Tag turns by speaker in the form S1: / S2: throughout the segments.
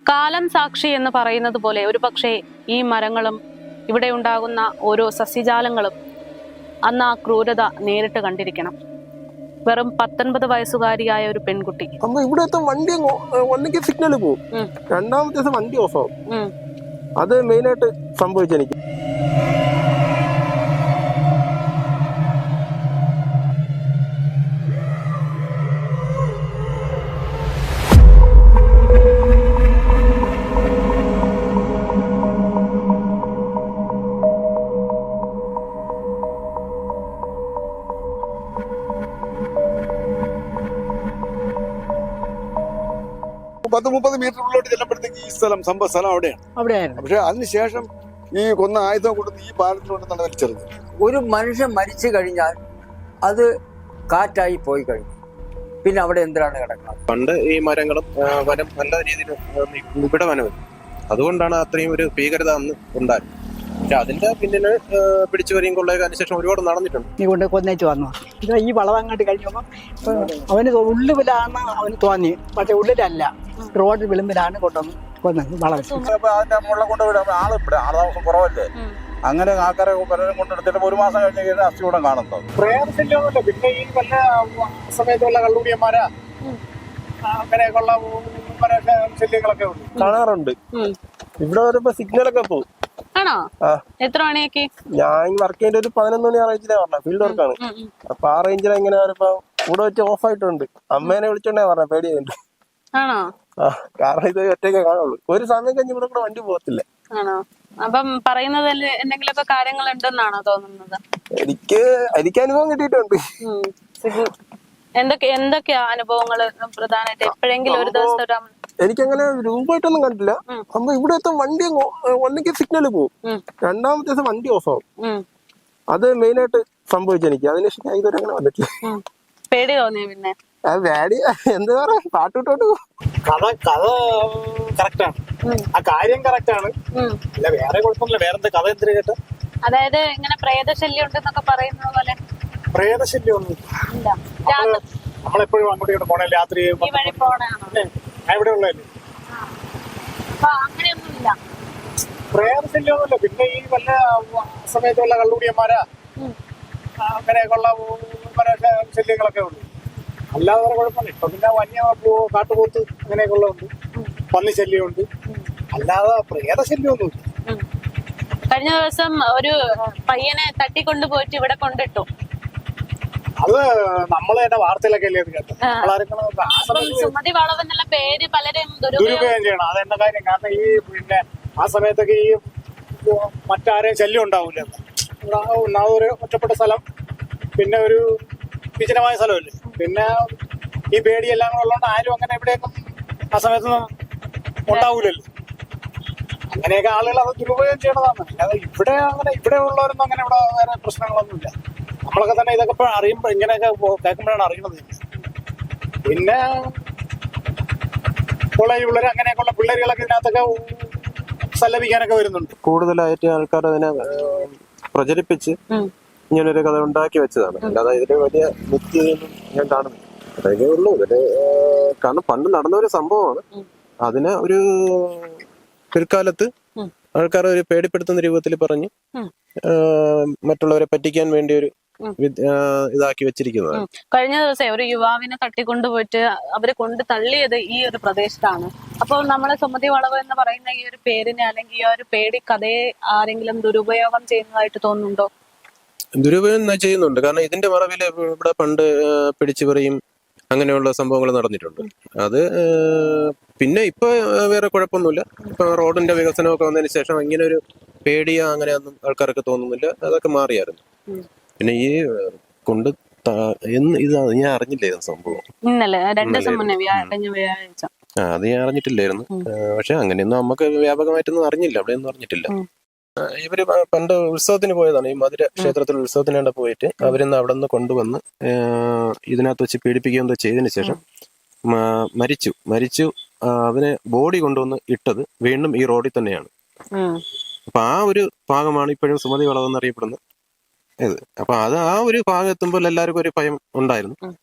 S1: കാലം സാക്ഷി എന്ന് പറയുന്നത് പോലെ ഒരു പക്ഷേ ഈ മരങ്ങളും ഇവിടെ ഉണ്ടാകുന്ന ഓരോ സസ്യജാലങ്ങളും അന്ന് ആ ക്രൂരത നേരിട്ട് കണ്ടിരിക്കണം. വെറും 19 വയസ്സുകാരിയായ ഒരു പെൺകുട്ടി.
S2: ഇവിടുത്തെ വണ്ടി ഒന്നെങ്കിൽ സിഗ്നൽ പോകും, രണ്ടാമത്തെ ദിവസം വണ്ടി ഓഫ് ആവും. അത് മെയിനായിട്ട് സംഭവിച്ചെനിക്ക്.
S3: പത്ത് 30 മീറ്ററിലോട്ട് ചെല്ലുമ്പോഴത്തേക്ക് ഈ സ്ഥലം സ്ഥലം അവിടെയാണ്. പക്ഷെ അതിനുശേഷം ഈ കൊന്ന ആയുധം കൊണ്ടുവന്ന് ഈ പാലത്തിലോട്ട് വലിച്ചെറിഞ്ഞു.
S4: ഒരു മനുഷ്യൻ മരിച്ചു കഴിഞ്ഞാൽ അത് കാറ്റായി പോയി കഴിഞ്ഞു, പിന്നെ അവിടെ എന്തിനാണ് കിടക്കുന്നത്?
S5: പണ്ട് ഈ മരങ്ങളും വനം നല്ല രീതിയിൽ ഇവിടെ വനം, അതുകൊണ്ടാണ് അത്രയും ഒരു ഭീകരത അന്ന് ഉണ്ടായത്. പക്ഷെ അതിന്റെ പിന്നില് പിടിച്ചു വരെയും കൊള്ളയൊക്കെ അതിനുശേഷം ഒരുപാട് നടന്നിട്ടുണ്ട്.
S6: നീ കൊണ്ട് കൊന്നേച്ച് വന്നു. ഈ വളവങ്ങോട്ട് കഴിഞ്ഞപ്പോ അവന് ഉള്ളിലാണ് അവന് തോന്നി, പക്ഷെ ഉള്ളിലല്ല, റോഡ് വിളിമ്പിലാണ് കൊണ്ടുവന്ന് കൊന്നത് വളവ്.
S3: അതിന്റെ മുകളിൽ കൊണ്ടുപോയി ആളതാമസം കുറവല്ലേ, അങ്ങനെ ആൾക്കാരെ പലരും കൊണ്ടെടുത്തിട്ട് 1 മാസം കഴിഞ്ഞ അസ്ഥികൂടം കാണുന്നത്.
S2: പ്രേതശല്യമൊന്നുമില്ല. പിന്നെ ഈ വല്ല സമയത്തുള്ള കള്ളുടിയന്മാരാ അങ്ങനെയൊക്കെയുള്ള ശല്യങ്ങളൊക്കെ കാണാറുണ്ട്. ഇവിടെ വരുമ്പോ സിഗ്നലൊക്കെ പോകും.
S1: ആണോ? എത്ര മണിയൊക്കെ?
S2: ഞാൻ വർക്ക് ചെയ്യേണ്ട ഒരു 11 മണി ആ റേഞ്ചിലാ പറഞ്ഞ, ഫീൽഡ് വർക്കാണ്. അപ്പൊ ആ റേഞ്ചിൽ എങ്ങനെ വരുമ്പോ കൂടെ വെച്ച് ഓഫ് ആയിട്ടുണ്ട്. അമ്മേനെ വിളിച്ചോണ്ടേ പറഞ്ഞ, പേടിയുണ്ട്.
S1: ആണോ?
S2: കാരണം ഇത് ഒറ്റയ്ക്കേ കാണുള്ളൂ. ഒരു സമയം കഴിഞ്ഞ് ഇവിടെ കൂടെ വണ്ടി പോകത്തില്ല.
S1: ആണോ? അപ്പം പറയുന്നതിൽ എന്തെങ്കിലുമൊക്കെ കാര്യങ്ങൾ ഉണ്ടെന്നാണോ തോന്നുന്നത്?
S2: എനിക്ക് അനുഭവം കിട്ടിയിട്ടുണ്ട്.
S1: എന്തൊക്കെയാ അനുഭവങ്ങള് പ്രധാനമായിട്ട്? എപ്പോഴെങ്കിലും ഒരു ദിവസം
S2: എനിക്കങ്ങനെ രൂപമായിട്ടൊന്നും കണ്ടില്ല. അപ്പൊ ഇവിടുത്തെ വണ്ടി ഒന്നെങ്കിൽ സിഗ്നൽ പോകും, രണ്ടാമത്തെ ദിവസം വണ്ടി ഓഫ് ആവും. അത് മെയിനായിട്ട് സംഭവിച്ചെനിക്ക്. അതിനുശേഷം ഞാൻ ഇതുവരെ അങ്ങനെ വന്നിട്ടില്ല.
S1: പേടി തോന്നിയ പിന്നെ
S2: പേടി എന്താ പറയാ, പാട്ടുവിട്ടോട്ട്
S7: കഥ കറക്റ്റാണ്, ആ കാര്യം കറക്റ്റാണ്. അല്ല വേറെ കുഴപ്പമില്ല. വേറെന്താ കഥ എന്തിനു കേട്ടോ?
S1: അതായത് ഇങ്ങനെ പ്രേതശല്യം ഉണ്ടെന്നൊക്കെ പറയുന്നത് പോലെ.
S7: പ്രേതശല്യം ഒന്നും നമ്മളെപ്പോഴും അങ്ങോട്ട് പോണേ, രാത്രി
S1: ഈ വഴി പോണാണോ?
S7: ഇവിടെ ഉള്ളതല്ലേ,
S1: അങ്ങനെയൊന്നുമില്ല.
S7: പ്രേതശല്യം ഒന്നുമില്ല. പിന്നെ ഈ വല്ല സമയത്തുള്ള കള്ളുടിയന്മാരാ അങ്ങനെയൊക്കെയുള്ള ശല്യങ്ങളൊക്കെ ഉണ്ട്. അല്ലാതെ വേറെ കുഴപ്പമില്ല. ഇപ്പൊ പിന്നെ കാട്ടുപോത്ത് അങ്ങനെയൊക്കെ ഉള്ളതുണ്ട്, പന്നി ശല്യമുണ്ട്. അല്ലാതെ പ്രേതശല്യമൊന്നുമില്ല.
S1: കഴിഞ്ഞ ദിവസം ഒരു പയ്യനെ തട്ടിക്കൊണ്ടു പോയിട്ട് ഇവിടെ കൊണ്ടിട്ടു.
S7: അത് നമ്മള് തന്നെ വാർത്തയിലൊക്കെ അല്ലേ കേട്ടത്.
S1: സുമതി വളവ് എന്നുള്ള പേര് പലരും
S7: ദുരുപയോഗം ചെയ്യണം. അതെന്ന കാര്യം. കാരണം ഈ പിന്നെ ആ സമയത്തൊക്കെ ഈ മറ്റാരെയും ശല്യം ഉണ്ടാവൂല. ഒരു ഒറ്റപ്പെട്ട സ്ഥലം, പിന്നെ ഒരു വിജനമായ സ്ഥലമല്ലേ, പിന്നെ ഈ പേടിയെല്ലാം കൂടെ ഉള്ളതുകൊണ്ട് ആരും അങ്ങനെ എവിടെയൊന്നും ആ സമയത്തൊന്നും ഉണ്ടാവൂലല്ലോ. അങ്ങനെയൊക്കെ ആളുകൾ അത് ദുരുപയോഗം ചെയ്യണതാണ്. അല്ലാതെ ഇവിടെ ഉള്ളവരൊന്നും അങ്ങനെ ഇവിടെ വേറെ പ്രശ്നങ്ങളൊന്നുമില്ല. നമ്മളൊക്കെ തന്നെ ഇതൊക്കെ അറിയുമ്പോൾ ഇങ്ങനെയൊക്കെ കേൾക്കുമ്പോഴാണ് അറിയണത്. പിന്നെ കോളേജ് പിള്ളേർ അങ്ങനെയൊക്കെയുള്ള പിള്ളേരുകളൊക്കെ ഇതിനകത്തൊക്കെ സല്ലപിക്കാനൊക്കെ വരുന്നുണ്ട്.
S5: കൂടുതലായിട്ട് ആൾക്കാർ അതിനെ പ്രചരിപ്പിച്ച് ഇങ്ങനൊരു കഥ ഉണ്ടാക്കി വെച്ചതാണ്. അല്ലാതെ ഇതിന് വലിയ നിത്യതൊന്നും ഞാൻ കാണുന്നില്ല. അതൊക്കെ ഉള്ളൂ ഇതില്. കാരണം പണ്ട് നടന്ന ഒരു സംഭവമാണ്. അതിനെ ഒരു പിൽക്കാലത്ത് ആൾക്കാർ ഒരു പേടിപ്പെടുത്തുന്ന രൂപത്തിൽ പറഞ്ഞ് മറ്റുള്ളവരെ പറ്റിക്കാൻ വേണ്ടി ഒരു ഇതാക്കി വെച്ചിരിക്കുന്നതാണ്.
S1: കഴിഞ്ഞ ദിവസം ഒരു യുവാവിനെ തട്ടിക്കൊണ്ടുപോയിട്ട് അവര് കൊണ്ട് തള്ളിയത് ഈ ഒരു പ്രദേശത്താണ്. അപ്പോൾ നമ്മളെ സുമതി വളവ് എന്ന് പറയുന്ന ഈ ഒരു പേരിനെ അല്ലെങ്കിൽ ഈ ഒരു പേടി കഥയെ ആരെങ്കിലും ദുരുപയോഗം ചെയ്യുന്നതായിട്ട് തോന്നുന്നുണ്ടോ?
S5: ദുരുപയോഗം ചെയ്യുന്നുണ്ട്. കാരണം ഇതിന്റെ മറവിൽ ഇവിടെ പണ്ട് പിടിച്ചുപറിയും അങ്ങനെയുള്ള സംഭവങ്ങൾ നടന്നിട്ടുണ്ട്. അത് പിന്നെ ഇപ്പൊ വേറെ കുഴപ്പമൊന്നുമില്ല. ഇപ്പൊ റോഡിന്റെ വികസനമൊക്കെ വന്നതിന് ശേഷം ഇങ്ങനെ ഒരു പേടിയോ അങ്ങനെയൊന്നും ആൾക്കാർക്ക് തോന്നുന്നില്ല. അതൊക്കെ മാറിയായിരുന്നു. പിന്നെ ഈ കൊണ്ട് ഇത് ഞാൻ അറിഞ്ഞില്ലായിരുന്നു സംഭവം.
S1: ഇന്നലെ 2 ദിവസം മുന്നേ വ്യാഴാഴ്ച
S5: അത് ഞാൻ അറിഞ്ഞിട്ടില്ലായിരുന്നു. പക്ഷെ അങ്ങനെയൊന്നും നമുക്ക് വ്യാപകമായിട്ടൊന്നും അറിഞ്ഞില്ല, അവിടെയൊന്നും അറിഞ്ഞിട്ടില്ല. ഇവര് പണ്ട് ഉത്സവത്തിന് പോയതാണ്. ഈ മധുര ക്ഷേത്രത്തിൽ ഉത്സവത്തിനാണ്ട് പോയിട്ട് അവരിന്ന് അവിടെ നിന്ന് കൊണ്ടുവന്ന് ഇതിനകത്ത് വെച്ച് പീഡിപ്പിക്കുകയെന്തോ ചെയ്തതിനു ശേഷം മരിച്ചു. അതിനെ ബോഡി കൊണ്ടുവന്ന് ഇട്ടത് വീണ്ടും ഈ റോഡിൽ തന്നെയാണ്. അപ്പൊ ആ ഒരു ഭാഗമാണ് ഇപ്പോഴും സുമതി വളവെന്നറിയപ്പെടുന്നത്. അപ്പൊ അത് ആ ഒരു ഭാഗം എത്തുമ്പോൾ എല്ലാവർക്കും ഒരു ഭയം ഉണ്ടായിരുന്നു.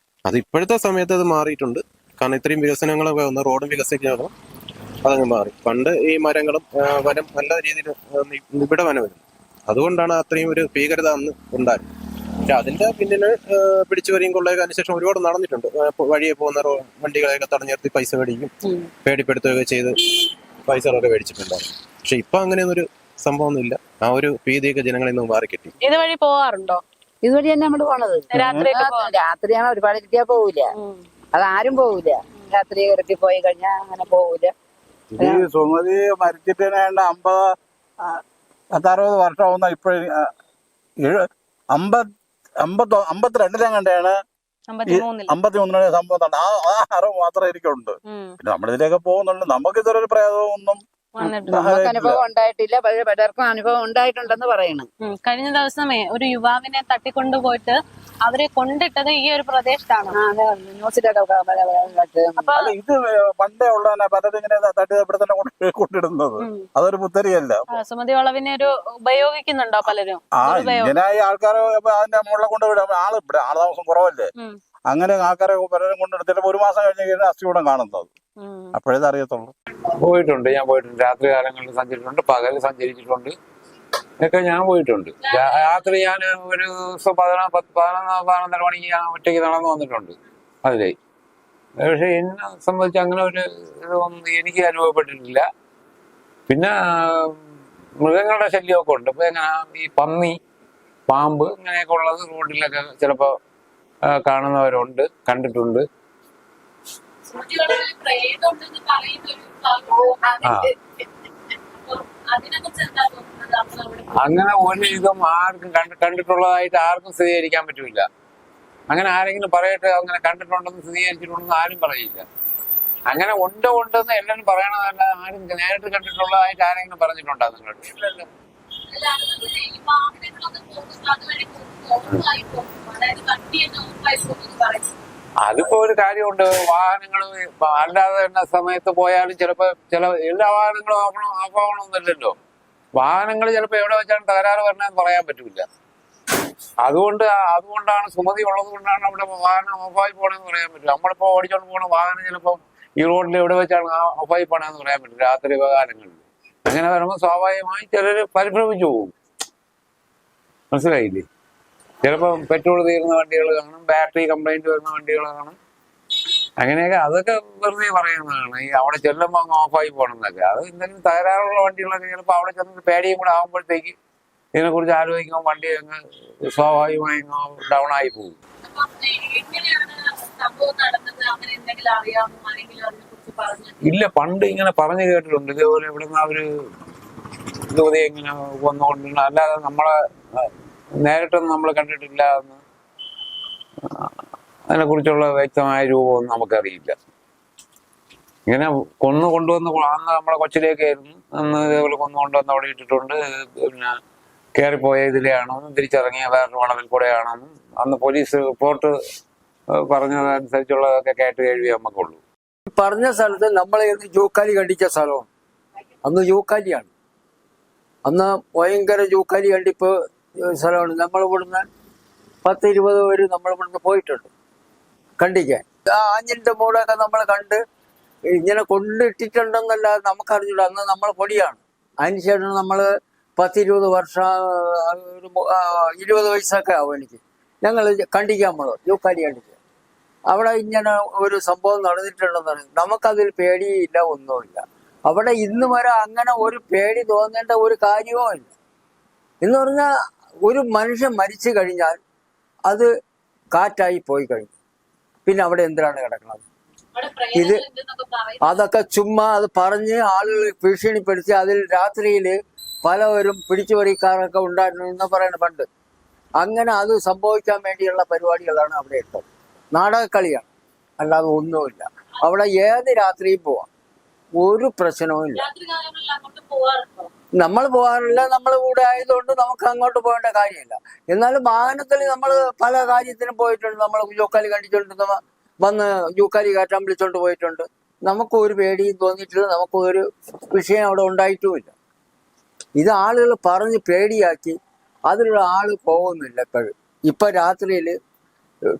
S5: അത് ഇപ്പോഴത്തെ സമയത്ത് അത് മാറിയിട്ടുണ്ട്. കാരണം ഇത്രയും വികസനങ്ങളൊക്കെ വന്ന് റോഡും വികസിക്കണം, അതങ്ങ് മാറി. പണ്ട് ഈ മരങ്ങളും വനം നല്ല രീതിയിൽ നിബിഡ വനമായിരുന്നു. അതുകൊണ്ടാണ് അത്രയും ഒരു ഭീകരത അന്ന് ഉണ്ടായത്. പക്ഷെ അതിന്റെ പിന്നില് പിടിച്ചുവരിയും കൊള്ളയൊക്കെ അതിനുശേഷം ഒരുപാട് നടന്നിട്ടുണ്ട്. വഴിയെ പോകുന്ന വണ്ടികളെയൊക്കെ തടഞ്ഞു നിർത്തി പൈസ മേടിക്കും, പേടിപ്പെടുത്തുകയൊക്കെ ചെയ്ത് പൈസകളൊക്കെ മേടിച്ചിട്ടുണ്ടായിരുന്നു. പക്ഷെ ഇപ്പൊ അങ്ങനെയൊന്നൊരു സംഭവമൊന്നുമില്ല. ആ ഒരു ഭീതിയൊക്കെ ജനങ്ങളിൽ നിന്ന് മാറിക്കിട്ടി.
S1: ഇതുവഴി പോവാറുണ്ടോ?
S8: ഇതുവഴി തന്നെ അങ്ങോട്ട് പോണത്. രാത്രിയാണ് ഒരുപാട് കിട്ടിയാ പോവില്ല, അതാരും പോവില്ല. രാത്രി ഇറക്കി പോയി കഴിഞ്ഞാ അങ്ങനെ പോവില്ല.
S9: ഈ സുമതി മരിച്ചിട്ട് 50-60 വർഷമാവുന്ന ഇപ്പോഴും 52 കണ്ടാണ് 53 സംഭവം തന്നെ. ആ അറിവ് മാത്രമേ എനിക്കുണ്ട്. പിന്നെ നമ്മളിതിലേക്ക് പോകുന്നുണ്ട്. നമുക്ക് ഇതൊരു പ്രയാസവും ഒന്നും
S8: നമുക്ക് അനുഭവം ഉണ്ടായിട്ടില്ല. പക്ഷേ പലർക്കും അനുഭവം ഉണ്ടായിട്ടുണ്ടെന്ന് പറയണം.
S1: കഴിഞ്ഞ ദിവസമേ ഒരു യുവാവിനെ തട്ടിക്കൊണ്ടുപോയിട്ട് അവരെ കൊണ്ടിട്ടത് ഈ ഒരു പ്രദേശത്താണ്.
S9: അല്ല, ഇത് പണ്ടേ ഉള്ള പലരും ഇങ്ങനെ തട്ടി ഇവിടെ തന്നെ കൊണ്ടിടുന്നത്. അതൊരു പുത്തരിയല്ല.
S1: സുമതി വളവിനെ ഒരു ഉപയോഗിക്കുന്നുണ്ടോ പലരും?
S9: ഇങ്ങനെ ആൾക്കാരെ അതിന്റെ മുകളിൽ കൊണ്ടുവിടാം. ഇവിടെ ആൾതാമസം കുറവല്ലേ, അങ്ങനെ ആൾക്കാരെ പലരും കൊണ്ടെടുത്തിട്ട് 1 മാസം കഴിഞ്ഞ് അസ്ഥികൂടം കാണുന്നത്. അപ്പോഴേ അറിയത്തുള്ളൂ.
S10: പോയിട്ടുണ്ട്, ഞാൻ പോയിട്ടുണ്ട്. രാത്രി കാലങ്ങളിൽ സഞ്ചരിച്ചിട്ടുണ്ട്, പകൽ സഞ്ചരിച്ചിട്ടുണ്ട് ഒക്കെ ഞാൻ പോയിട്ടുണ്ട്. രാത്രി ഞാൻ ഒരു ദിവസം 11-12 മണിക്ക് ഞാൻ ഒറ്റയ്ക്ക് നടന്നു വന്നിട്ടുണ്ട് അതിലേ. പക്ഷെ എന്നെ സംബന്ധിച്ച് അങ്ങനെ ഒരു ഇതൊന്നും എനിക്ക് അനുഭവപ്പെട്ടിട്ടില്ല. പിന്നെ മൃഗങ്ങളുടെ ശല്യമൊക്കെ ഉണ്ട്. ഇപ്പൊ എങ്ങനെ ഈ പന്നി, പാമ്പ് ഇങ്ങനെയൊക്കെ ഉള്ളത് റോഡിലൊക്കെ ചിലപ്പോ കാണുന്നവരുണ്ട്, കണ്ടിട്ടുണ്ട്. അങ്ങനെ ഒരു ഇതും ആർക്കും കണ്ടിട്ടുള്ളതായിട്ട് ആർക്കും സ്ഥിരീകരിക്കാൻ പറ്റില്ല. അങ്ങനെ ആരെങ്കിലും പറയട്ടെ അങ്ങനെ കണ്ടിട്ടുണ്ടെന്ന് സ്ഥിരീകരിച്ചിട്ടുണ്ടെന്ന് ആരും പറയില്ല. അങ്ങനെ ഉണ്ടെന്ന് എല്ലാവരും പറയണതല്ല. ആരും നേരിട്ട് കണ്ടിട്ടുള്ളതായിട്ട് ആരെങ്കിലും പറഞ്ഞിട്ടുണ്ടോ നിങ്ങളുടെ? ഇല്ലല്ലോ. അതിപ്പോ ഒരു കാര്യമുണ്ട്. വാഹനങ്ങൾ അല്ലാതെ തന്നെ സമയത്ത് പോയാലും ചിലപ്പോ എല്ലാ വാഹനങ്ങളും ഓഫാവണമെന്നില്ലല്ലോ. വാഹനങ്ങൾ ചിലപ്പോ എവിടെ വെച്ചാണ് തകരാറ് വരണമെന്ന് പറയാൻ പറ്റൂല. അതുകൊണ്ടാണ് സുമതി ഉള്ളത് കൊണ്ടാണ് അവിടെ വാഹനം ഓഫായി പോകണമെന്ന് പറയാൻ പറ്റില്ല. നമ്മളിപ്പോ ഓടിച്ചോണ്ട് പോകണ വാഹനം ചിലപ്പോ ഈ റോഡിൽ എവിടെ വെച്ചാണ് ഓഫായി പോകണമെന്ന് പറയാൻ പറ്റില്ല രാത്രി കാലങ്ങളിൽ. അങ്ങനെ വരുമ്പോൾ സ്വാഭാവികമായി ചിലര് പരിഭ്രമിച്ചു പോകും. മനസ്സിലായില്ലേ? ചിലപ്പോൾ പെട്രോൾ തീരുന്ന വണ്ടികൾ കാണും, ബാറ്ററി കംപ്ലൈന്റ് വരുന്ന വണ്ടികൾ കാണും. അങ്ങനെയൊക്കെ അതൊക്കെ വെറുതെ പറയുന്നതാണ്. ഈ അവിടെ ചെല്ലുമ്പോൾ അങ്ങ് ഓഫായി പോകണം എന്നൊക്കെ. അത് എന്തെങ്കിലും തകരാറുള്ള വണ്ടികളൊക്കെ ചിലപ്പോൾ അവിടെ ചെന്ന് പേടിയും കൂടെ ആകുമ്പോഴത്തേക്ക് ഇതിനെക്കുറിച്ച് ആലോചിക്കുമ്പോൾ വണ്ടി അങ്ങ് സ്വാഭാവികമായി ഡൗൺ ആയി പോകും. ഇല്ല, പണ്ട് ഇങ്ങനെ പറഞ്ഞു കേട്ടിട്ടുണ്ട്. ഇതേപോലെ ഇവിടുന്ന് അവര് ഇതുപോലെ ഇങ്ങനെ വന്നുകൊണ്ടിരുന്ന, അല്ലാതെ നമ്മളെ നേരിട്ടൊന്നും നമ്മൾ കണ്ടിട്ടില്ല എന്ന് അതിനെ കുറിച്ചുള്ള വ്യക്തമായ രൂപമൊന്നും നമുക്കറിയില്ല. ഇങ്ങനെ കൊണ്ടുവന്ന് അന്ന് നമ്മളെ കൊച്ചിലേക്കായിരുന്നു. അന്ന് ഇതേപോലെ കൊണ്ടുവന്ന് അവിടെ ഇട്ടിട്ടുണ്ട്. പിന്നെ കയറിപ്പോയ ഇതിലെയാണെന്നും തിരിച്ചിറങ്ങിയ വേറൊരു വളവിൽ കൂടെയാണെന്നും അന്ന് പോലീസ് റിപ്പോർട്ട് പറഞ്ഞതനുസരിച്ചുള്ളതൊക്കെ കേട്ട് കഴിവേ നമുക്കുള്ളൂ.
S4: പറഞ്ഞ സ്ഥലത്ത് നമ്മളെ ജോക്കാലി കണ്ടിച്ച സ്ഥലമാണ്. അന്ന് ജോക്കാലിയാണ്. അന്ന് ഭയങ്കര ജോക്കാലി കണ്ടിപ്പ് സ്ഥലമാണ്. നമ്മളിവിടുന്ന് 10-20 പേര് നമ്മളിവിടുന്ന് പോയിട്ടുണ്ട് കണ്ടിക്കാൻ. ആ ആഞ്ഞിലിന്റെ മൂടൊക്കെ നമ്മൾ കണ്ട് ഇങ്ങനെ കൊണ്ടിട്ടിട്ടുണ്ടെന്നല്ലാതെ നമുക്കറിഞ്ഞില്ല. അന്ന് നമ്മൾ പൊടിയാണ്. അതിനുശേഷം നമ്മൾ 10-20 വർഷം 20 വയസ്സൊക്കെ ആവും എനിക്ക്. ഞങ്ങൾ കണ്ടിക്കാൻ പോണോ ജോക്കാലി കണ്ടിക്കാൻ. അവിടെ ഇങ്ങനെ ഒരു സംഭവം നടന്നിട്ടുണ്ടെന്ന് പറയും. നമുക്കതിൽ പേടിയില്ല, ഒന്നുമില്ല. അവിടെ ഇന്ന് വരെ അങ്ങനെ ഒരു പേടി തോന്നേണ്ട ഒരു കാര്യവും ഇല്ല. എന്ന് പറഞ്ഞാൽ ഒരു മനുഷ്യൻ മരിച്ചു കഴിഞ്ഞാൽ അത് കാറ്റായി പോയി കഴിഞ്ഞു. പിന്നെ അവിടെ എന്തിനാണ് കിടക്കുന്നത്? ഇത് അതൊക്കെ ചുമ്മാ അത് പറഞ്ഞ് ആളുകൾ ഭീഷണിപ്പെടുത്തി അതിൽ രാത്രിയിൽ പലവരും പിടിച്ചുപറിക്കാരൊക്കെ ഉണ്ടായിരുന്നു എന്ന് പറയണ പണ്ട്. അങ്ങനെ അത് സംഭവിക്കാൻ വേണ്ടിയുള്ള പരിപാടികളാണ് അവിടെ ഇട്ടത്. നാടകക്കളിയാണ്, അല്ലാതെ ഒന്നുമില്ല. അവിടെ ഏത് രാത്രിയും പോവാം, ഒരു പ്രശ്നവും ഇല്ല. നമ്മൾ പോകാറില്ല. നമ്മൾ കൂടെ ആയതുകൊണ്ട് നമുക്ക് അങ്ങോട്ട് പോകേണ്ട കാര്യമില്ല. എന്നാലും വാഹനത്തിൽ നമ്മൾ പല കാര്യത്തിനും പോയിട്ടുണ്ട്. നമ്മൾ ജോക്കാലി കണ്ടിട്ടുണ്ട്, വന്ന് ജോക്കാലി കാറ്റാൻ വിളിച്ചോണ്ട് പോയിട്ടുണ്ട്. നമുക്ക് ഒരു പേടിയും തോന്നിയിട്ടില്ല, നമുക്ക് ഒരു വിഷയം അവിടെ ഉണ്ടായിട്ടുമില്ല. ഇത് ആളുകൾ പറഞ്ഞ് പേടിയാക്കി അതിലുള്ള ആള് പോകുന്നില്ല. ഇപ്പൊ രാത്രിയിൽ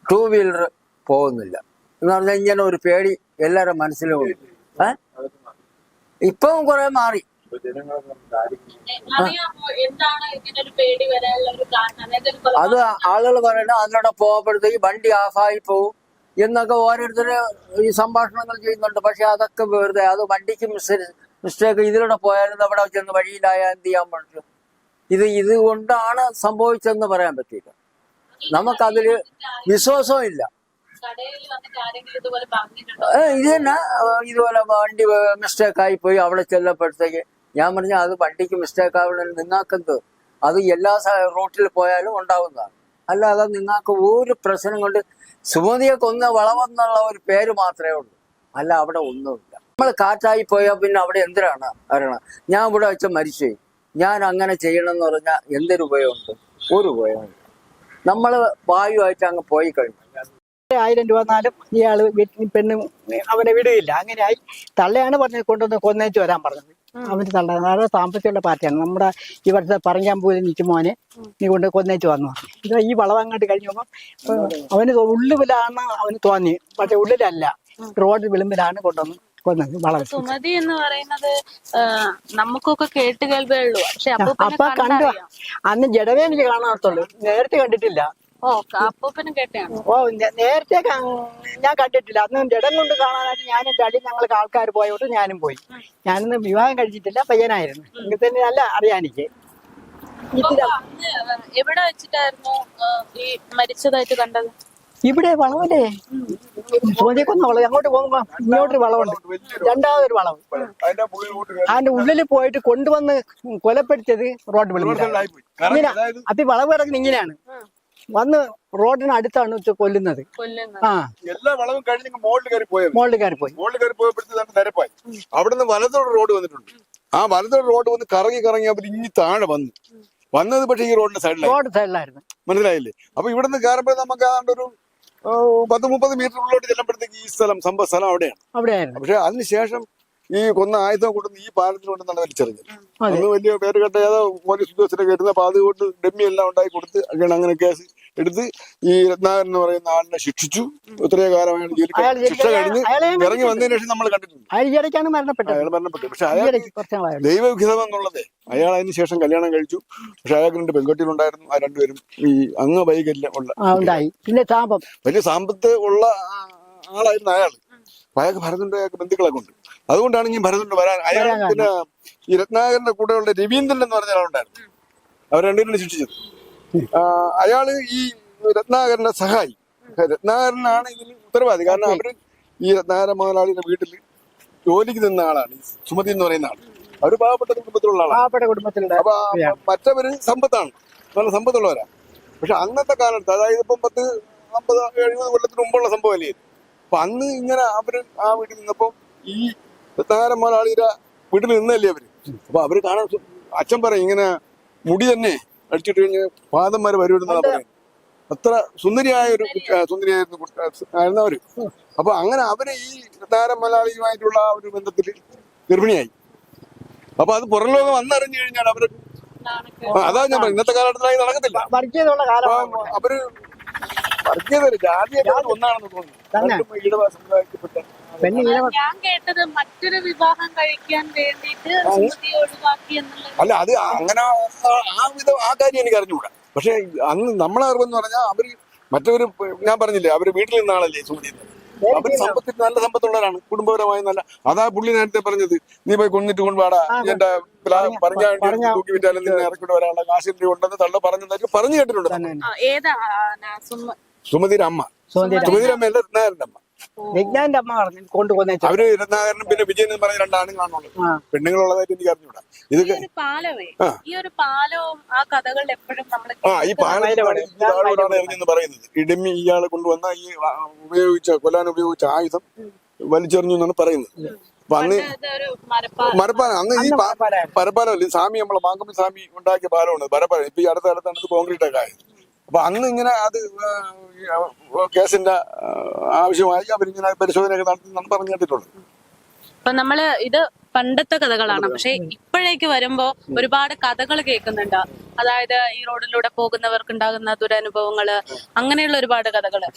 S4: 2 വീലർ പോകുന്നില്ല എന്ന് പറഞ്ഞാൽ ഇങ്ങനെ ഒരു പേടി എല്ലാവരുടെ മനസ്സിലും ഉണ്ട്. ഇപ്പം കുറെ മാറി.
S1: അറിയാമോ എന്താണ് ഇങ്ങനെ ഒരു പേടി വരാനുള്ള ഒരു കാരണം? അതായത് ഒരു കൊലപാതകം
S4: അത് ആളുകൾ പറയണത് അതിലൂടെ പോകുമ്പോഴത്തേക്ക് വണ്ടി ഓഫായി പോകും എന്നൊക്കെ ഓരോരുത്തര് ഈ സംഭാഷണങ്ങൾ ചെയ്യുന്നുണ്ട്. പക്ഷെ അതൊക്കെ വെറുതെ, അത് വണ്ടിക്ക് മിസ്റ്റേക്ക്. ഇതിലൂടെ പോയാലും അവിടെ ചെന്ന് വഴിയിലായാൽ എന്ത് ചെയ്യാൻ പറ്റും? ഇതുകൊണ്ടാണ് സംഭവിച്ചതെന്ന് പറയാൻ പറ്റില്ല. നമുക്കതില് വിശ്വാസവും ഇല്ല.
S1: കടയിൽ വന്നിട്ട് ആരെങ്കിലും ഇതുപോലെ പറഞ്ഞിട്ടുണ്ടോ?
S4: ഇത് തന്നെ ഇതുപോലെ വണ്ടി മിസ്റ്റേക്ക് ആയി പോയി അവിടെ ചെല്ലപ്പോഴത്തേക്ക് ഞാൻ പറഞ്ഞ അത് വണ്ടിക്ക് മിസ്റ്റേക്ക് ആവണ നിങ്ങൾക്കെന്ത്, അത് എല്ലാ റൂട്ടിൽ പോയാലും ഉണ്ടാവുന്നതാണ്. അല്ലാതെ നിങ്ങൾക്ക് ഒരു പ്രശ്നം കൊണ്ട് സുമതിയെ കൊന്ന വളവെന്നുള്ള ഒരു പേര് മാത്രമേ ഉള്ളൂ, അല്ല അവിടെ ഒന്നുമില്ല. നമ്മൾ കാറ്റായി പോയാൽ പിന്നെ അവിടെ എന്തിനാണ് അറിയണം? ഞാൻ ഇവിടെ വെച്ച് മരിച്ചു, ഞാൻ അങ്ങനെ ചെയ്യണമെന്ന് പറഞ്ഞാൽ എന്തൊരു ഉപയോഗമുണ്ട്? ഒരു ഉപയോഗമുണ്ട്. നമ്മൾ വായുവായിട്ട് അങ്ങ് പോയി കഴിഞ്ഞു.
S6: 1000 രൂപ എന്നാലും ഇയാള് പെണ്ണ് അവനെ വിടുകയില്ല. അങ്ങനെയായി തള്ളയാണ് പറഞ്ഞത് കൊണ്ടുവന്ന് കൊന്നേച്ച് വരാൻ പറഞ്ഞത്. അവന് തള്ള വളരെ സാമ്പത്തികമുള്ള പാർട്ടിയാണ്. നമ്മുടെ ഇവിടുത്തെ പറയാൻ പോലും നിൽക്കുമോനെ നീ കൊണ്ട് കൊന്നേച്ച് വന്നു. ഇത് ഈ വളവങ്ങോട്ട് കഴിഞ്ഞപ്പോൾ അവന് ഉള്ളിലാണ് അവന് തോന്നി, പക്ഷെ ഉള്ളിലല്ല, റോഡ് വിളിമ്പിലാണ് കൊണ്ടുവന്ന് കൊന്നത്. വളരെ
S1: സുമതി എന്ന് പറയുന്നത് നമുക്കൊക്കെ കേട്ട് കേൾവിയുള്ളൂ. പക്ഷെ
S6: അപ്പൊ കണ്ടു. അന്ന് ജഡവേ എനിക്ക് കാണാത്തുള്ളൂ, നേരത്തെ കണ്ടിട്ടില്ല.
S1: അപ്പൂപ്പനും കേട്ടാണ്.
S6: നേരത്തെ ഞാൻ കണ്ടിട്ടില്ല. അന്ന് ജഡം കൊണ്ട് കാണാനായിട്ട് ഞാനും ഡാഡി ഞങ്ങൾക്ക് ആൾക്കാർ പോയോട്ട് ഞാനും പോയി. ഞാനിന്ന് വിവാഹം കഴിച്ചിട്ടില്ല, പയ്യനായിരുന്നു. എങ്കിൽ തന്നെ നല്ല അറിയാം എനിക്ക്.
S1: എവിടെ വെച്ചിട്ടായിരുന്നു ഈ മരിച്ചതായിട്ട് കണ്ടത്?
S6: ഇവിടെ വളവല്ലേ, ചോദ്യക്കൊന്ന വളവ്. അങ്ങോട്ട് പോകുമ്പോ ഇങ്ങോട്ടൊരു വളവുണ്ട്, രണ്ടാമതൊരു വളവ്. അതിന്റെ ഉള്ളിൽ പോയിട്ട് കൊണ്ടുവന്ന് കൊലപ്പെടുത്തിയത് റോഡ് വിളിമ്പിലാണ്. ഇങ്ങനെ അപ്പൊ ഈ വളവ് കിടക്കുന്ന ഇങ്ങനെയാണ്, വന്ന് റോഡിന് അടുത്താണ് കൊല്ലുന്നത്. ആ,
S3: എല്ലാ വളവും കഴിഞ്ഞ് മുകളിൽ കയറി പോയി.
S6: മുകളിൽ കയറി
S3: പോയപ്പോഴത്തേക്ക് നിരപ്പായി. അവിടുന്ന് വലത്തോട് റോഡ് വന്നിട്ടുണ്ട്. ആ വലത്തോട് റോഡ് വന്ന് കറങ്ങി അവർ ഇനി താഴെ വന്നത് പക്ഷേ ഈ റോഡിന്റെ
S6: സൈഡിലായിരുന്നു.
S3: മനസ്സിലായില്ലേ? അപ്പൊ ഇവിടുന്ന് കയറുമ്പോൾ നമുക്ക് ഏതാണ്ട് ഒരു 10-30 മീറ്റർ ഉള്ളിലോട്ട് ചെല്ലുമ്പോഴത്തേക്ക് ഈ സ്ഥലം അവിടെയാണ്. പക്ഷെ അതിനുശേഷം ഈ കൊന്ന ആയുധം കൊണ്ടുവന്ന് ഈ പാലത്തിൽ കൊണ്ടുവന്നാണ് വലിച്ചെറിഞ്ഞത്. അന്ന് വലിയ പേര് കേട്ട ഏതോ പോലീസ് ഉദ്യോഗസ്ഥരെ കയറ്റുന്നത്. അപ്പൊ അതുകൊണ്ട് ഡമ്മി എല്ലാം ഉണ്ടാക്കി കൊടുത്ത് അങ്ങനെ കേസ് എടുത്ത് ഈ രത്നാകരൻ എന്ന് പറയുന്ന ആളിനെ ശിക്ഷിച്ചു. ഇത്രയും കാലം ശിക്ഷ കഴിഞ്ഞ് ഇറങ്ങി വന്നതിന് ശേഷം നമ്മൾ കണ്ടിട്ടുണ്ട് അയാൾ മരണപ്പെട്ടു. പക്ഷെ അയാൾ ദൈവവിഹിതം എന്നുള്ളത് അയാൾ അതിന് ശേഷം കല്യാണം കഴിച്ചു. പക്ഷെ അയാൾക്ക് 2 പെൺകുട്ടികളുണ്ടായിരുന്നു. ആ രണ്ടുപേരും ഈ വൈകല്യം വലിയ സാമ്പത്ത് ഉള്ള ആളായിരുന്നു അയാൾ. അയാൾക്ക് ഭരതന്റെ ബന്ധുക്കളൊക്കെ ഉണ്ട്. അതുകൊണ്ടാണ് ഈ ഭരതന്റെ വരാൻ. അയാൾ പിന്നെ ഈ രത്നാകരന്റെ കൂടെയുള്ള രവീന്ദ്രൻ എന്ന് പറഞ്ഞ ആളുണ്ടായിരുന്നു. അവർ രണ്ടുപേരും ശിക്ഷിച്ചത്. അയാള് ഈ രത്നാകരന്റെ സഹായി. രത്നാകരനാണ് ഇതിന് ഉത്തരവാദി. കാരണം അവര് ഈ രത്നാകര മുതലാളിയുടെ വീട്ടിൽ ജോലിക്ക് നിന്ന ആളാണ് ഈ സുമതി എന്ന് പറയുന്ന ആൾ. അവര് പാവപ്പെട്ട കുടുംബത്തിലുള്ള ആളാണ്. അപ്പൊ മറ്റവര് സമ്പത്താണ്, നല്ല സമ്പത്തുള്ളവരാ. പക്ഷെ അന്നത്തെ കാലത്ത്, അതായത് ഇപ്പം 50-70 കൊല്ലത്തിന് മുമ്പുള്ള സംഭവമല്ലേ. അപ്പൊ അന്ന് ഇങ്ങനെ അവര് ആ വീട്ടിൽ നിന്നപ്പോ ഈ രത്നാകര മുതലാളിയുടെ വീട്ടിൽ നിന്നല്ലേ അവര്. അപ്പൊ അവര് കാണാൻ അച്ഛൻ പറയും ഇങ്ങനെ മുടി തന്നെ അടിച്ചിട്ട് കഴിഞ്ഞ് പാദന്മാര് വരുമെന്നാ പറയുന്നത്. അത്ര സുന്ദരിയായിരുന്നു അവര്. അപ്പൊ അങ്ങനെ അവര് ഈ രത്നാകര മുതലാളിയുമായിട്ടുള്ള ആ ഒരു ബന്ധത്തിൽ ഗർഭിണിയായി. അപ്പൊ അത് പുറം ലോകം വന്നറിഞ്ഞു കഴിഞ്ഞാൽ അവര്, അതാ ഞാൻ പറയും, ഇന്നത്തെ കാലഘട്ടത്തിലായി നടക്കത്തില്ല. അവര് വർഗീയതല്ല, ജാതിയൊക്കെ ഒന്നാണെന്ന് തോന്നുന്നു. ഈഴവ സമുദായത്തിൽപ്പെട്ട
S1: ഞാൻ കേട്ടത് മറ്റൊരു വിവാഹം കഴിക്കാൻ വേണ്ടിയിട്ട് ഒഴിവാക്കി എന്നുള്ളത്.
S3: അല്ല, അത് അങ്ങനെ ആ കാര്യം എനിക്ക് അറിഞ്ഞുകൂടാ. പക്ഷെ അന്ന് നമ്മളെ അറിവെന്ന് പറഞ്ഞാൽ അവര് മറ്റവര്, ഞാൻ പറഞ്ഞില്ലേ, അവര് വീട്ടിൽ നിന്ന ആളല്ലേ സുമതി. അവര് സമ്പത്തിന് നല്ല സമ്പത്തുള്ളവരാണ്, കുടുംബപരമായി നല്ല. അതാ പുള്ളി നേരത്തെ പറഞ്ഞത്, നീ പോയി കൊന്നിട്ട് കൊണ്ടുപാടാ, എന്റെ പറഞ്ഞ തൂക്കി വിറ്റാലും നിന്നെ ഇറക്കിട്ട് വരാനുള്ള കാശിന്റെ ഉണ്ടെന്ന് തള്ള പറഞ്ഞതായിട്ട് പറഞ്ഞു കേട്ടിട്ടുണ്ട്. സുമതിയുടെ അമ്മ, സുമതിയുടെ അമ്മ അല്ല, രത്നാകരന്റെ അമ്മ.
S6: വിജ്ഞാന്റെ അമ്മ കൊണ്ടുപോകുന്ന
S3: അവര് രത്നാകരനും പിന്നെ വിജയൻ എന്ന് പറഞ്ഞ 2 ആണുങ്ങളാണുള്ളത്. പെണ്ണുങ്ങളുള്ളതായിട്ട് എനിക്ക് അറിഞ്ഞൂടാ. ഇതൊക്കെ
S1: ഈ ഒരു പാലവും ആ കഥകൾ എപ്പോഴും
S3: ഈ പാലമാണ് എറിഞ്ഞെന്ന് പറയുന്നത്. ഇടമി ഇയാളെ കൊണ്ടുവന്ന ഈ കൊല്ലാൻ ഉപയോഗിച്ച ആയുധം വലിച്ചെറിഞ്ഞു എന്നാണ് പറയുന്നത്. അപ്പൊ അന്ന് മരപ്പാലം, അന്ന് ഈ പരപ്പാലമല്ല, സ്വാമി നമ്മളെ മാങ്കമ്മ സ്വാമി ഉണ്ടാക്കിയ പാലമാണ് പരപ്പാലം. ഇപ്പൊ ഈ അടുത്ത കാലത്താണ് കോൺക്രീറ്റ് ഒക്കെ ആയത്. അപ്പൊ അന്ന് ഇങ്ങനെ അത് കേസിന്റെ ആവശ്യമായി അവരിങ്ങനെ പരിശോധനയൊക്കെ നടത്തി പറഞ്ഞു കേട്ടിട്ടുണ്ട്.
S1: അപ്പൊ നമ്മള് ഇത് പണ്ടത്തെ കഥകളാണ്. പക്ഷെ ഇപ്പോഴേക്ക് വരുമ്പോ ഒരുപാട് കഥകൾ കേൾക്കുന്നുണ്ട്. അതായത് ഈ റോഡിലൂടെ പോകുന്നവർക്ക് ഉണ്ടാകുന്ന ദുരനുഭവങ്ങള്, അങ്ങനെയുള്ള ഒരുപാട് കഥകള്.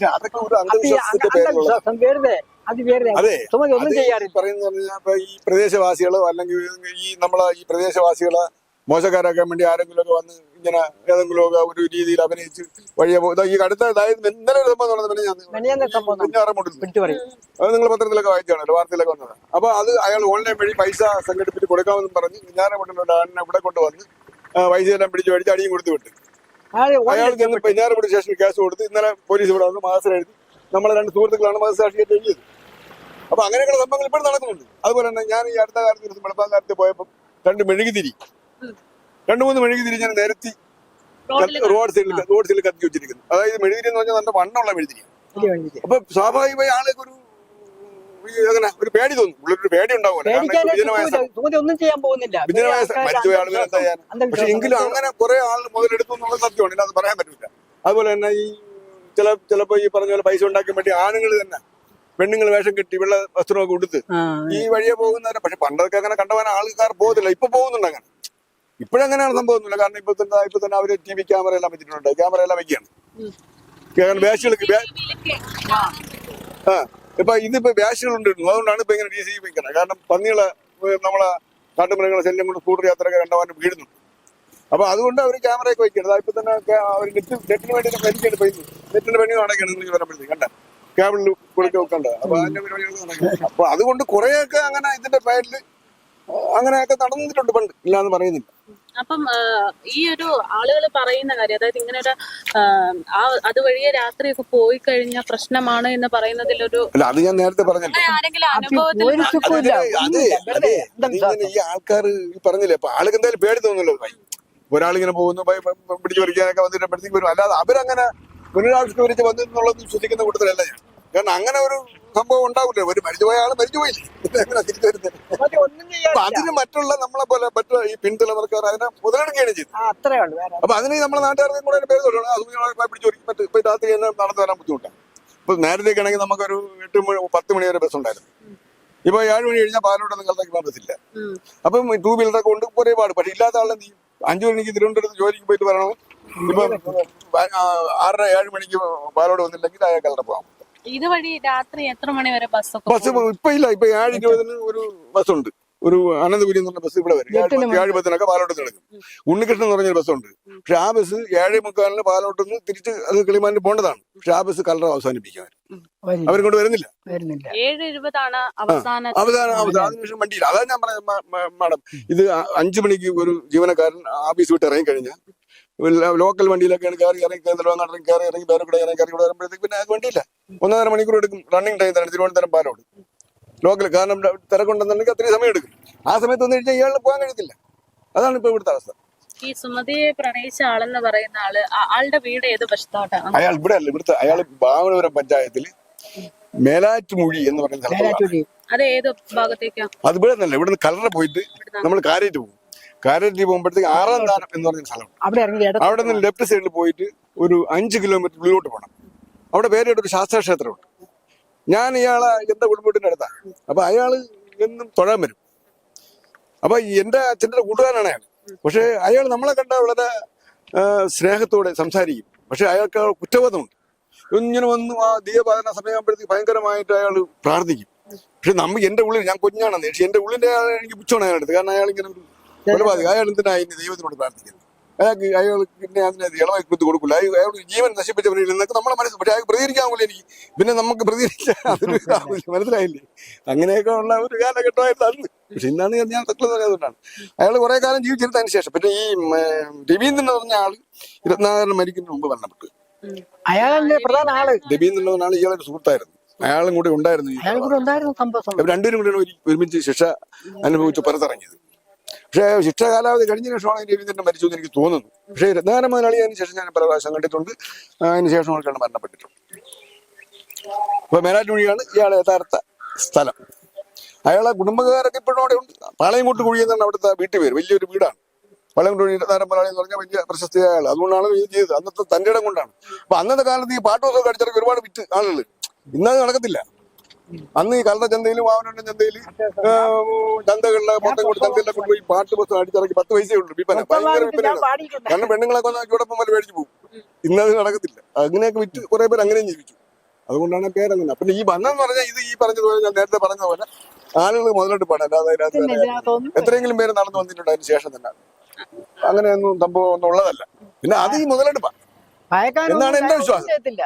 S6: അത് വേറെ
S3: അതെ
S6: സുമതി ഒന്നും ചെയ്യാറില്ല.
S3: പറയുന്ന ഈ പ്രദേശവാസികളോ അല്ലെങ്കിൽ ഈ നമ്മളെ ഈ പ്രദേശവാസികളെ മോശക്കാരാക്കാൻ വേണ്ടി ആരെങ്കിലും ഒക്കെ വന്ന് ഇങ്ങനെ ഏതെങ്കിലും ഒക്കെ ഒരു രീതിയിൽ അഭിനയിച്ച് വഴിയെ പോകും. ഈ അടുത്ത അതായത് ഇന്നലെ ഒരു സംഭവം നടന്നത്
S6: മെനിയാന്ന് സംഭവം വിളിച്ചു പറയും.
S3: അത് നിങ്ങൾ പത്രത്തിലൊക്കെ വായിച്ചാണല്ലോ, വാർത്തയിലൊക്കെ വന്നത്. അപ്പൊ അത് അയാൾ ഓൺലൈൻ വഴി പൈസ സംഘടിപ്പിച്ച് കൊടുക്കാമെന്ന് പറഞ്ഞ് ഞാനമുട്ടിലുള്ള ആളിനെ ഇവിടെ കൊണ്ടുവന്ന് പൈസ എല്ലാം പിടിച്ച് മേടിച്ച് അടിയും കൊടുത്ത് വിട്ട്. അയാൾ ചെന്ന് ഞാനമുട്ടി സ്റ്റേഷനിൽ കേസ് കൊടുത്ത് ഇന്നലെ പോലീസ് ഇവിടെ വന്ന് മാസം എഴുതി നമ്മളെ 2 സുഹൃത്തുക്കളാണ് മനസ്സാക്ഷിയായിട്ട് എഴുതിയത്. അപ്പൊ അങ്ങനെയൊക്കെയുള്ള സംഭവങ്ങൾ ഇപ്പോഴും നടക്കുന്നുണ്ട്. അതുപോലെ തന്നെ ഞാൻ ഈ അടുത്ത കാലത്ത് ദിവസം വെളുപ്പാൻ കാലത്ത് പോയപ്പോൾ 2 മെഴുകുതിരി 2-3 മെഴുകുതിരി ഞാൻ നിരത്തി റോഡ് സൈഡിൽ കത്തി വെച്ചിരിക്കുന്നു. അതായത് മെഴുകുതിരി എന്ന് പറഞ്ഞാൽ നല്ല വണ്ണമുള്ള മെഴുകുതിരിയാണ്. അപ്പൊ സ്വാഭാവികമായി ആൾക്ക് അങ്ങനെ ഒരു പേടി തോന്നും, ഉള്ളൊരു പേടി ഉണ്ടാവുമല്ലോ.
S6: ഒന്നും ചെയ്യാൻ പോകുന്നില്ല.
S3: മരിച്ചുപോയ ആളുകൾ എന്താ ചെയ്യാൻ? പക്ഷെ എങ്കിലും അങ്ങനെ കുറെ ആൾ മുതലെടുത്തു എന്നുള്ള സത്യമാണ്, ഇതിനകത്ത് പറയാൻ പറ്റില്ല. അതുപോലെ തന്നെ ഈ ചിലപ്പോ ഈ പറഞ്ഞ പോലെ പൈസ ഉണ്ടാക്കാൻ വേണ്ടി ആണുങ്ങൾ തന്നെ പെണ്ണുങ്ങൾ വേഷം കെട്ടി വെള്ള വസ്ത്രമൊക്കെ കൊടുത്ത് ഈ വഴിയെ പോകുന്നവരെ. പക്ഷെ പണ്ടൊക്കെ അങ്ങനെ കണ്ടുപോകാൻ ആൾക്കാർ പോകുന്നില്ല, ഇപ്പൊ പോകുന്നുണ്ട്. അങ്ങനെ ഇപ്പോഴങ്ങനെയാണ് സംഭവമൊന്നുമില്ല. കാരണം ഇപ്പൊ തന്നെ അവര് TV ക്യാമറ എല്ലാം വെച്ചിട്ടുണ്ട്, ക്യാമറ എല്ലാം വെക്കുകയാണ് വേശികൾക്ക്. ഇപ്പൊ ഇതിപ്പോ വേശികളുണ്ട്, അതുകൊണ്ടാണ് ഇപ്പൊ ഇങ്ങനെ DC വെക്കുന്നത്. കാരണം പന്നികളെ നമ്മളെ കാട്ടുമൃഗങ്ങളെ ശല്യം കൊണ്ട് സ്കൂട്ടർ യാത്രയൊക്കെ കണ്ടവാനും വീഴുന്നുണ്ട്. അപ്പൊ അതുകൊണ്ട് അവർ ക്യാമറയൊക്കെ വെക്കുന്നത്. ഇപ്പൊ തന്നെ അവർ നെറ്റിന് വേണ്ടി പരിക്കാണ് പൈസ നെറ്റിന്റെ പണി നടക്കുകയാണ്. നിങ്ങൾ വരുമ്പോഴത്തേക്ക് കണ്ട കേബിളിൽ കൊടുക്ക വെക്കണ്ട. അപ്പൊ അതിന്റെ പരിപാടികളൊക്കെ നടക്കുന്നത്. അപ്പൊ അതുകൊണ്ട് കുറെയൊക്കെ അങ്ങനെ ഇതിന്റെ പേരിൽ അങ്ങനെയൊക്കെ നടന്നിട്ടുണ്ട്, പണ്ട് ഇല്ലാന്ന് പറയുന്നില്ല.
S1: അപ്പം ഈ ഒരു ആളുകൾ പറയുന്ന കാര്യം, അതായത് ഇങ്ങനെ ഒരു അതുവഴിയെ രാത്രിയൊക്കെ പോയി കഴിഞ്ഞ പ്രശ്നമാണ് എന്ന് പറയുന്നതിലൊരു
S3: അല്ല, അത് ഞാൻ നേരത്തെ പറഞ്ഞല്ലോ.
S1: ആരെങ്കിലും അനുഭവത്തിൽ
S3: ഈ ആൾക്കാർ പറഞ്ഞില്ലേ, അപ്പൊ ആൾക്ക് എന്തായാലും പേടി തോന്നുന്നല്ലോ. ഒരാളിങ്ങനെ പോകുന്നു പിടിച്ചു പറിക്കാനൊക്കെ വന്നിട്ടപ്പോഴത്തേക്ക് വരും. അല്ലാതെ അവരങ്ങനെ പുനരാവിഷ്കരിച്ച് വന്നിട്ടുള്ളത് വിശ്വസിക്കുന്ന കൂട്ടത്തിലല്ല ഞാൻ. കാരണം അങ്ങനെ ഒരു സംഭവം ഉണ്ടാവില്ല. ഒരു മരിച്ചുപോയ ആള് മരിച്ചുപോയില്ലേ, എങ്ങനെ തിരിച്ചു വരുന്നത്? അപ്പൊ അതിന് മറ്റുള്ള നമ്മളെ പോലെ മറ്റു ഈ പിൻതലമുറക്കാർ അതിനെ മുതലെടുക്കുകയാണ് ചെയ്തത്. അപ്പൊ അതിന് നമ്മളെ നാട്ടുകാർക്കും കൂടെ പേര് തൊഴിലാണ്. അത് പിടിച്ചു പറ്റും. ഇപ്പൊ രാത്രി തന്നെ നടന്നു വരാൻ ബുദ്ധിമുട്ടാണ്. ഇപ്പൊ നേരത്തേക്ക് ആണെങ്കിൽ നമുക്കൊരു 8-10 മണി വരെ ബസ് ഉണ്ടായിരുന്നു. ഇപ്പൊ 7 മണി കഴിഞ്ഞാൽ പാലോട്ട് നിങ്ങളുടെ ബസ്സില്ല. അപ്പം 2 വീലറൊക്കെ കൊണ്ട് ഒരുപാട്. പക്ഷെ ഇല്ലാത്ത ആളെന്ത് ചെയ്യും? 5 മണിക്ക് തിരുവനന്തപുരത്ത് ജോലിക്ക് പോയിട്ട് വരണം. ഇപ്പൊ 6-7 മണിക്ക് പാലോട് വന്നില്ലെങ്കിൽ അയാൾക്ക് അവിടെ പോകാം.
S1: ഇതുവഴി രാത്രി എത്ര മണി വരെ ബസ്
S3: ഇപ്പൊ ഇല്ല. ഇപ്പൊ 7:20 ഒരു ബസ്സുണ്ട്. ഒരു അനന്തപുരി എന്ന് പറഞ്ഞ ബസ് ഇവിടെ വരും. 7:10 പാലോട്ട് നടക്കും. ഉണ്ണികൃഷ്ണൻ എന്ന് പറഞ്ഞൊരു ബസ്സുണ്ട്. പക്ഷെ ആ ബസ് 7:45 പാലോട്ട് നിന്ന് തിരിച്ച് അത് കിളിമാനിൽ പോകേണ്ടതാണ്. പക്ഷെ ആ ബസ് കളർ അവസാനിപ്പിക്കാൻ അവർ കൊണ്ട് വരുന്നില്ല.
S1: 7:20 അവസാനം.
S3: അതിനുശേഷം വണ്ടിയില്ല. അതാണ് ഞാൻ പറഞ്ഞത് മാഡം. ഇത് 5 മണിക്ക് ഒരു ജീവനക്കാരൻ ആഫീസ് വിട്ട് ഇറങ്ങി കഴിഞ്ഞാൽ ലോക്കൽ വണ്ടിയിലൊക്കെയാണ് കയറി ഇറങ്ങി കയറി ഇറങ്ങി വേറെ കൂടെ ഇറങ്ങി കൂടെ വരുമ്പോഴത്തേക്ക് പിന്നെ അത് വണ്ടിയില്ല. 1.5 മണിക്കൂർ എടുക്കും. റണ്ണിങ് ടൈം തന്നെ തിരുവനന്തപുരം പാലോട് ലോക്കൽ. കാരണം തിരക്കുണ്ടെന്നുണ്ടെങ്കിൽ അത്രയും സമയം എടുക്കും. ആ സമയത്ത് വന്നു കഴിഞ്ഞാൽ ഇയാളിന് പോകാൻ കഴിയത്തില്ല. അതാണ് ഇപ്പൊ ഇവിടുത്തെ അവസ്ഥ.
S1: ഈ സുമതിയെ പ്രണയിച്ച ആളെന്ന് പറയുന്ന ആളുടെ വീട് ഏത് വശത്തോട്ടാണ്?
S3: അയാൾ ഇവിടെ അല്ല, ഇവിടുത്തെ അയാൾ ബാവനപുരം പഞ്ചായത്തില് മേലാറ്റുമൂഴി എന്ന് പറയുന്ന സ്ഥലത്ത്.
S1: അത് ഏത് ഭാഗത്തേക്കാ?
S3: അത് ഇവിടെ നിന്നല്ല, ഇവിടുന്ന് കലറ പോയിട്ട് നമ്മൾ കാരേറ്റ് പോകും. കാരേറ്റ് പോകുമ്പോഴത്തേക്ക് 6ാം സ്ഥാനം എന്ന് പറഞ്ഞ സ്ഥലമുണ്ട്. അവിടെ നിന്ന് ലെഫ്റ്റ് സൈഡിൽ പോയിട്ട് ഒരു 5 കിലോമീറ്റർ ഉള്ളിലോട്ട് പോകണം. അവിടെ പേരായിട്ട് ഒരു ശാസ്താക്ഷേത്രമുണ്ട്. ഞാൻ ഇയാളെ എന്റെ കുടുംബത്തിന്റെ അടുത്താണ്. അപ്പൊ അയാള് എന്നും തൊഴാൻ വരും. അപ്പൊ എന്റെ അച്ഛൻ്റെ കൂട്ടുകാരനാണ് അയാൾ. പക്ഷെ അയാൾ നമ്മളെ കണ്ട വളരെ സ്നേഹത്തോടെ സംസാരിക്കും. പക്ഷെ അയാൾക്ക് കുറ്റബോധമുണ്ട്. ഇങ്ങനെ വന്ന് ആ ദീപപാലന സമയമാകുമ്പോഴത്തേക്ക് ഭയങ്കരമായിട്ട് അയാൾ പ്രാർത്ഥിക്കും. പക്ഷെ എന്റെ ഉള്ളിൽ ഞാൻ കുഞ്ഞാണെന്ന്, പക്ഷെ എന്റെ ഉള്ളിന്റെ എനിക്ക് പുച്ഛമാണ് അയാളെടുത്ത്. കാരണം അയാൾ ഇങ്ങനെ ഒരു കൊലപാതകം. അയാൾ എന്തിനാ ഇനി ദൈവത്തിനോട് പ്രാർത്ഥിക്കുന്നത്? അയാൾ പിന്നെ അതിനെ ഇളവായി കൊടുത്ത് കൊടുക്കില്ല. അയാൾ ജീവൻ നശിപ്പിച്ചവരിൽ നിന്നൊക്കെ നമ്മളെ മനസ്സിൽ. പക്ഷെ അയാൾക്ക് പ്രതികരിക്കാവില്ല. എനിക്ക് പിന്നെ നമുക്ക് പ്രതികരിക്കാൻ അതൊരു മനസ്സിലായില്ലേ? അങ്ങനെയൊക്കെ ഉള്ള ഒരു കാലഘട്ടമായിരുന്നു അന്ന്. പക്ഷെ ഇന്നാണ് ഞാൻ തക്കളതുകൊണ്ടാണ് അയാൾ കുറെ കാലം ജീവിച്ചിരുന്നതിന് ശേഷം. പിന്നെ ഈ രവീന്ദ്രൻ എന്ന് പറഞ്ഞ ആള് 24 മരിക്കുന്നതിന് മുമ്പ് മരണപ്പെട്ടു.
S6: പ്രധാന ആള്
S3: രവീന്ദ്രൻ എന്ന ആള് ഇയാളൊരു സുഹൃത്തായിരുന്നു. അയാളും കൂടെ ഉണ്ടായിരുന്നു. രണ്ടുപേരും കൂടെയാണ് ഒരുമിച്ച് ശിക്ഷ അനുഭവിച്ച് പുറത്തിറങ്ങിയത്. പക്ഷേ ശിക്ഷ കാലാവധി കഴിഞ്ഞ ശേഷമാണ് രവീന്ദ്രൻ മരിച്ചു എന്ന് എനിക്ക് തോന്നുന്നു. പക്ഷേ രത്നാകരൻ മുതലാളി അതിന് ശേഷം ഞാൻ പല പ്രാവശ്യം കണ്ടിട്ടുണ്ട്. അതിന് ശേഷമാണ് മരണപ്പെട്ടിട്ടുണ്ട്. അപ്പൊ മേലാറ്റുമൂഴിയാണ് ഇയാളെ യഥാർത്ഥ സ്ഥലം. അയാളെ കുടുംബക്കാരൊക്കെ ഇപ്പോഴും അവിടെ ഉണ്ട്. പാളയംകോട്ട് കുഴി എന്നാണ് അവിടുത്തെ വീട്ടിൽ പേര്. വലിയൊരു വീടാണ് പാളയംകോട്ട് കുഴി. രത്നാകരൻ മുതലാളി എന്ന് പറഞ്ഞാൽ വലിയ പ്രശസ്തിയായ ആൾ. അതുകൊണ്ടാണ് ഇത് ചെയ്തത്. അന്നത്തെ തന്റെ ഇടം കൊണ്ടാണ്. അപ്പൊ അന്നത്തെ കാലത്ത് ഈ പാട്ടോസൊക്കെ അടിച്ചിറക്കി ഒരുപാട് വിറ്റ് ആളുകൾ. ഇന്നത് നടക്കത്തില്ല. അന്ന് ഈ കള്ളറ ചന്തയിലും വാവനന്റെ ചന്തയിലും ചന്തകളിലെ മൊത്തം കൂടി ചന്തയിലൊക്കെ കൊണ്ടുപോയി പാട്ട് ബസ് അടിച്ചിറക്കി 10 പൈസയേ ഉള്ളൂ വിൽപ്പന. ഭയങ്കര വിൽപ്പനയാണ്. കാരണം പെണ്ണുങ്ങളൊക്കെ ഒന്ന് ചൂടപ്പം പോലെ മേടിച്ചു പോകും. ഇന്നത് നടക്കത്തില്ല. അങ്ങനെയൊക്കെ വിറ്റ് കുറെ പേര് അങ്ങനെയും ജീവിച്ചു. അതുകൊണ്ടാണ് പേരങ്ങനെ. പിന്നെ ഈ വന്നെന്ന് പറഞ്ഞാൽ ഇത് ഈ പറഞ്ഞതുപോലെ ഞാൻ നേരത്തെ പറഞ്ഞതുപോലെ ആളുകൾ മുതലെടുപ്പാണ്. അല്ലാതെ അതിനകത്ത്
S6: പിന്നെ ഇതിനകത്തൊന്നും
S3: എത്രയെങ്കിലും പേര് നടന്നു വന്നിട്ടുണ്ട് അതിന് ശേഷം തന്നെ. അങ്ങനെയൊന്നും സംഭവം ഒന്നും ഉള്ളതല്ല. പിന്നെ അത് ഈ മുതലെടുപ്പാണ് എന്നാണ് എന്റെ വിശ്വാസം.
S6: ചെയ്യത്തില്ല.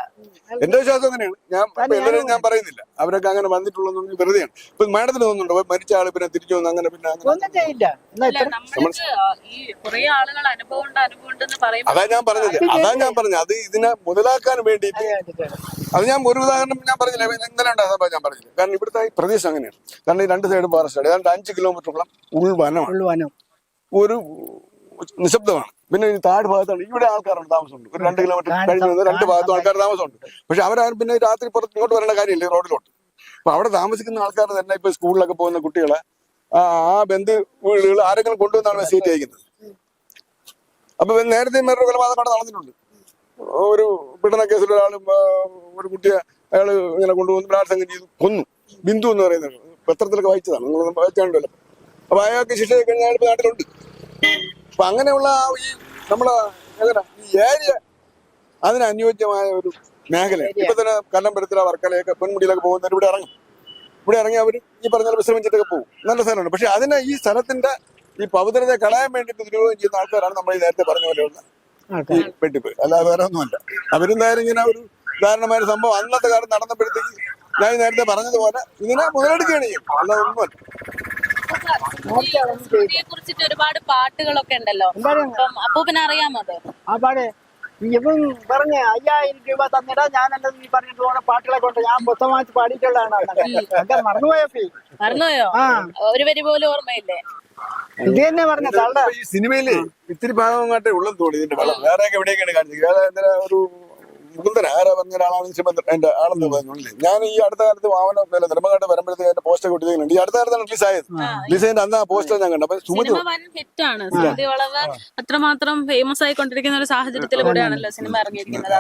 S3: എന്റെ വിശ്വാസം അങ്ങനെയാണ്. ഞാൻ ഇപ്പൊ എല്ലാവരും ഞാൻ പറയുന്നില്ല, അവരൊക്കെ അങ്ങനെ വന്നിട്ടുള്ളതെന്ന് വെറുതെയാണ്. ഇപ്പൊ മാഡത്തിന് തോന്നുന്നുണ്ടോ മരിച്ച ആള് പിന്നെ തിരിച്ചു വന്ന് അങ്ങനെ പിന്നെ അങ്ങനെ
S6: ഒന്നും ചെയ്യില്ല. എന്നാ
S1: അല്ല, നമ്മൾക്ക് ഈ കുറെ ആളുകൾ അനുഭവം ഉണ്ടെന്ന് പറയുമ്പോൾ
S3: അതാ ഞാൻ പറഞ്ഞത് അത് ഇതിനെ മുതലാക്കാൻ വേണ്ടിയിട്ട്. അത് ഞാൻ ഒരു ഉദാഹരണം ഞാൻ പറഞ്ഞില്ല, ഇന്നലെ ഉണ്ടാകുമ്പോൾ ഞാൻ പറഞ്ഞില്ല. കാരണം ഇവിടുത്തെ ഈ പ്രദേശം അങ്ങനെയാണ്. കാരണം ഈ രണ്ട് സൈഡും ഫോറസ്റ്റ്, ഏതാണ്ട് 5 കിലോമീറ്ററോളം ഉൾവനമാണ്, ഒരു നിശബ്ദമാണ്. പിന്നെ ഈ താഴ് ഭാഗത്താണ് ഇവിടെ ആൾക്കാരുണ്ട്, താമസമുണ്ട്. ഒരു 2 കിലോമീറ്റർ കഴിഞ്ഞ് നിന്ന് 2 ഭാഗത്തും ആൾക്കാർ താമസമുണ്ട്. പക്ഷെ അവരാരും പിന്നെ രാത്രി പുറത്ത് ഇങ്ങോട്ട് വരേണ്ട കാര്യമില്ല, റോഡിലോട്ട്. അപ്പൊ അവിടെ താമസിക്കുന്ന ആൾക്കാർ തന്നെ ഇപ്പൊ സ്കൂളിലൊക്കെ പോകുന്ന കുട്ടികളെ ആ ബന്ധു വീടുകൾ ആരെങ്കിലും കൊണ്ടുവന്നാണ് മെസ്സേജ് അയക്കുന്നത്. അപ്പൊ നേരത്തെ വേറൊരു കൊലപാതകം അവിടെ നടന്നിട്ടുണ്ട്. ഒരു പീഡന കേസിൽ ഒരാളും ഒരു കുട്ടിയെ അയാള് ഇങ്ങനെ കൊണ്ടുവന്ന് ബലാത്സംഗം ചെയ്തു കൊന്നു. ബിന്ദു എന്ന് പറയുന്നത് പത്രത്തിലൊക്കെ വായിച്ചതാണ്, നിങ്ങൾ വായിച്ചാണ്ടല്ലോ. അപ്പൊ അയാൾക്ക് ശിക്ഷ കഴിഞ്ഞ അയാൾ നാട്ടിലുണ്ട്. അപ്പൊ അങ്ങനെയുള്ള ഈ നമ്മളെ ഈ ഏരിയ അതിന് അനുയോജ്യമായ ഒരു മേഖലയാണ്. ഇപ്പൊ തന്നെ കല്ലമ്പലത്തിലെ വർക്കലയൊക്കെ പൊന്മുടിയിലൊക്കെ പോകുന്നവർ ഇവിടെ ഇറങ്ങി അവർ ഈ പറഞ്ഞ വിശ്രമിച്ചിട്ടൊക്കെ പോകും. നല്ല സ്ഥലമാണ്. പക്ഷെ അതിനെ ഈ സ്ഥലത്തിന്റെ ഈ പവിത്രതയെ കളയാൻ വേണ്ടിയിട്ട് ദുരുപയോഗം ചെയ്യുന്ന ആൾക്കാരാണ് നമ്മൾ ഈ നേരത്തെ പറഞ്ഞ പോലെയുള്ള ഈ വെട്ടിപ്പ്. അല്ലാതെ വേറെ ഒന്നുമല്ല. അവരെന്തായാലും ഇങ്ങനെ ഒരു ഉദാഹരണമായ സംഭവം അന്നത്തെ കാലം നടന്നപ്പോഴത്തേക്ക് ഞാൻ നേരത്തെ പറഞ്ഞതുപോലെ ഇതിനെ മുതലെടുക്കുകയാണ് ചെയ്യുന്നത്, അല്ലാതെ ഒന്നുമല്ല.
S1: കുറിച്ചിട്ട് ഒരുപാട് പാട്ടുകളൊക്കെ ഉണ്ടല്ലോ. അപ്പം അപ്പൂപ്പന് അറിയാമോ അത്?
S6: ആ പാട് ഇവൻ പറഞ്ഞ 5000 രൂപ തന്നിടാ ഞാനല്ല നീ പറഞ്ഞിട്ട് പോണ പാട്ടുകളെ കൊണ്ട് ഞാൻ മൊത്തമായിട്ട് പാടിയിട്ടുള്ളതാണ്.
S1: മറന്നുപോയോ? ഒരു വരി പോലും ഓർമ്മയില്ലേ?
S6: ഇത് തന്നെ പറഞ്ഞ തള്ള
S3: ഈ സിനിമയില് ഇത്തിരി ഭാഗം കാട്ടേ ഉള്ളെന്ന് തോന്നി ഇതിന്റെ വളം. വേറെയൊക്കെ എവിടെയൊക്കെയാണ് കാണിച്ചത്. വേറെ എന്തിനാ ഒരു മുകുന്ദൻ ആരാ പറഞ്ഞ ഒരാളാണ് എന്റെ ആളെന്ന് പറഞ്ഞില്ലേ. ഞാൻ ഈ അടുത്ത കാലത്ത് വാമന നെടുമങ്ങാട്ട് വരുമ്പോഴത്തേക്ക് എന്റെ പോസ്റ്റർ കൊടുത്തിട്ടുണ്ട്. ഈ അടുത്ത കാലത്താണ് റിലീസ് ആയത്. റിലീസ് ചെയ്ത് അന്ന് ആ പോസ്റ്റർ ഞാൻ കണ്ടു. അപ്പൊ
S1: സിനിമ വൻ ഹിറ്റാണ്. സുമതി വളവ് അത്രമാത്രം ഫേമസ് ആയിക്കൊണ്ടിരിക്കുന്ന ഒരു സാഹചര്യത്തിൽ കൂടെയാണല്ലോ സിനിമ ഇറങ്ങിയിരിക്കുന്നത്.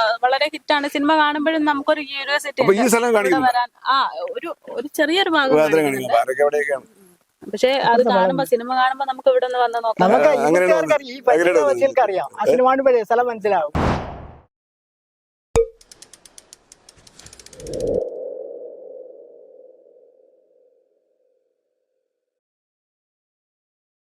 S1: അത് വളരെ ഹിറ്റാണ്. സിനിമ കാണുമ്പോഴും നമുക്കൊരു ക്യൂരിയോസിറ്റി വരാൻ ഒരു ചെറിയൊരു ഭാഗം. പക്ഷെ അത് കാണുമ്പോ സിനിമ കാണുമ്പോ നമുക്ക് ഇവിടെ നിന്ന് വന്ന് നോക്കാം.
S6: നമുക്ക് ഈ പരിസരവാസികൾക്ക് അറിയാം. ആ സിനിമ കാണുമ്പോഴേ സ്ഥലം മനസ്സിലാവും.